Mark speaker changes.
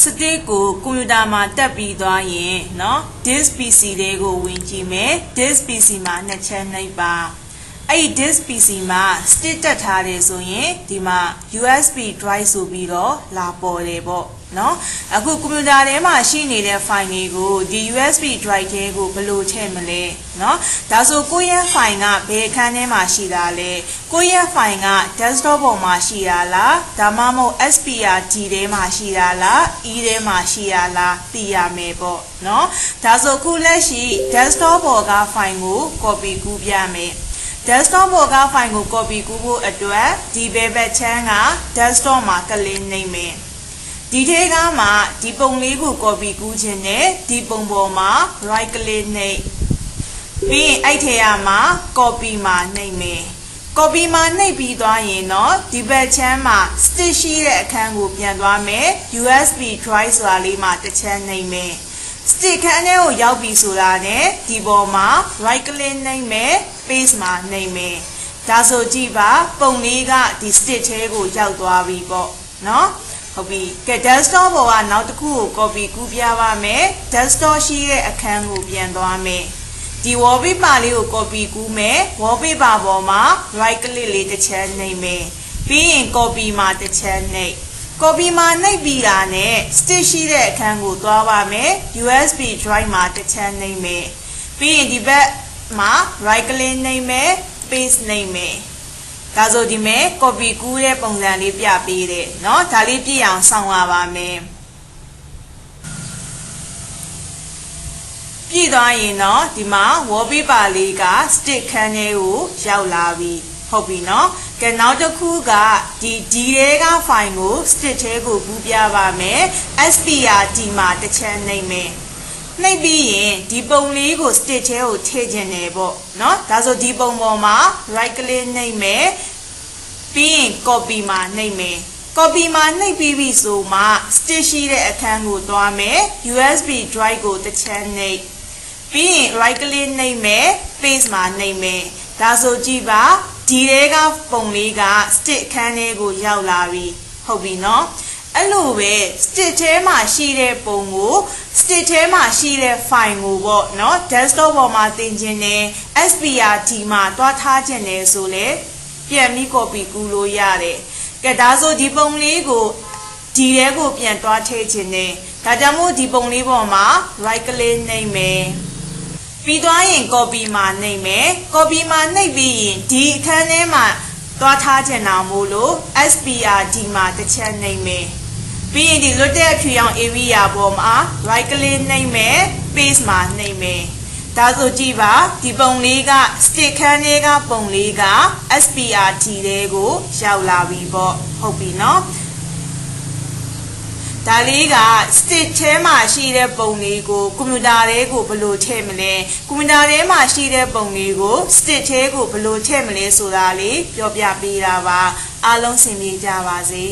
Speaker 1: stick ကို computer မှာတက်ပြီးသွားရင်เนาะ disk PC တွေကိုဝင်ကြည့်မယ် disk PC မှာနှစ်ချက်နှိပ်ပါအဲ့ဒီ disk PC မှာ stick တက်ထားတယ်ဆိုရင်ဒီမှာ USB drive ဆိုပြီးတော့လာပေါ်တယ်ပေါ့เนาะအခုကွန်ပျူတာထဲမှာရှိနေတဲ့ file တွေကိုဒီ USB drive ထဲကိုဘယ်လိုထည့်မလဲเนาะဒါဆိုကိုယ့်ရဲ့ file ကဘယ်အခန်းထဲမှာရှိတာလဲကိုယ့်ရဲ့ file က desktop ပေါ်မှာရှိတာလားဒါမှမဟုတ် SPRD ထဲမှာရှိတာလား E ထဲမှာရှိရလားသိရမယ်ပေါ့เนาะဒါဆိုခုလက်ရှိ desktop ပေါ်က file ကို copy ကူးပြမယ် desktop ပေါ်က file ကို copy ကူးဖို့အတွက်ဒီဘက်ဘက်ချမ်းက desktop မှာကလေးနှိပ်မယ်ဒီထဲကမှဒီပုံလေးကို copy ကူးခြင်းနဲ့ဒီပုံပေါ်မှာ right click နှိပ်ပြီးရင်အဲ့ထဲမှာ copy မှာနှိပ်မယ် copy မှာနှိပ်ပြီးသွားရင်တော့ဒီဘက်ချမ်းမှာ stick ရှိတဲ့အခန်းကိုပြန်သွားမယ် USB drive ဆိုတာလေးမှာတစ်ချက်နှိပ်မယ် stick ခန်းထဲကိုရောက်ပြီဆိုတာနဲ့ဒီပေါ်မှာ right click နှိပ်မယ် paste မှာနှိပ်မယ်ဒါဆိုကြည့်ပါပုံလေးကဒီ stick ထဲကိုရောက်သွားပြီပေါ့နော်ဟုတ်ပြီကဲ desktop ပေါ်ကနောက်တစ်ခုကို copy ကူးပြပါမယ် desktop ရှိတဲ့အခန်းကိုပြန်သွားမယ်ဒီ wallpaper လေးကို copy ကူးမယ် wallpaper ပေါ်မှာ right click လေးတစ်ချက်နှိပ်မယ်ပြီးရင် copy မှာတစ်ချက်နှိပ် copy မှာနှိပ်ပြီးတာနဲ့ stick ရှိတဲ့အခန်းကိုသွားပါမယ် USB drive မှာတစ်ချက်နှိပ်မယ်ပြီးရင်ဒီဘက်မှာ right click နှိပ်မယ် paste နှိပ်မယ်ဒါဆိုဒီမဲ့ copy ကူးတဲ့ပုံစံလေးပြပေးတယ်เนาะဒါလေးပြည့်အောင်စောင့်ရပါမယ်ပြည့်သွားရင်တော့ဒီမှာ wallpaper လေးက stick ခန်းထဲကိုရောက်လာပြီဟုတ်ပြီเนาะကဲနောက်တစ်ခုကဒီထဲက file ကို stick ထဲကိုကူးပြပါမယ် SPRD မှာတစ်ချက်နှိပ်မယ်နှိပ်ပြီးရင်ဒီပုံလေးကို stick ထဲကိုထည့်ခြင်းတယ်ပေါ့เนาะဒါဆိုဒီပုံပေါ်မှာ right click နှိပ်မယ်ပြီးရင် copy မှာနှိပ်မယ် copy မှာနှိပ်ပြီးပြီဆိုမှ stick ရှိတဲ့အခန်းကိုသွားမယ် USB drive ကိုတစ်ချက်နှိပ်ပြီးရင် right click နှိပ်မယ် paste မှာနှိပ်မယ်ဒါဆိုကြည့်ပါဒီထဲကပုံလေးက stick ခန်းထဲကိုရောက်လာပြီဟုတ်ပြီเนาะအဲ့လိုပဲ stick ထဲမှာရှိတဲ့ပုံကို stick ထဲမှာရှိတဲ့ file ကိုပေါ့เนาะ desktop ပေါ်မှာတင်ခြင်းနဲ့ SPRD မှာတွားထားခြင်းနဲ့ဆိုလဲပြန်ပြီး copy ကူးလို့ရတယ်ကဲဒါဆိုဒီပုံလေးကိုဒီထဲကိုပြန်တွားထည့်ခြင်းနဲ့ဒါကြောင့်မို့ဒီပုံလေးပေါ်မှာ right click နှိပ်မယ်ပြီးသွားရင် copy မှာနှိပ်မယ် copy မှာနှိပ်ပြီးရင်ဒီအခန်းထဲမှာတွားထားခြင်းအောင်မို့လို့ SPRD မှာတစ်ချက်နှိပ်မယ်ပြီးရင်ဒီလွတ်တဲ့အဖြူရောင် area ပေါ်မှာ right click နှိပ်မယ် paste မှာနှိပ်မယ်ဒါဆိုကြည့်ပါဒီပုံလေးက stick ခန်းလေးကပုံလေးက SPRD ထဲကိုရောက်လာပြီပေါ့ဟုတ်ပြီเนาะဒါလေးက stick ထဲမှာရှိတဲ့ပုံလေးကိုကွန်ပျူတာထဲကိုဘယ်လိုထည့်မလဲကွန်ပျူတာထဲမှာရှိတဲ့ပုံလေးကို stick ထဲကိုဘယ်လိုထည့်မလဲဆိုတာလေးပြောပြပေးတာပါအားလုံးဆင်ပြေကြပါစေ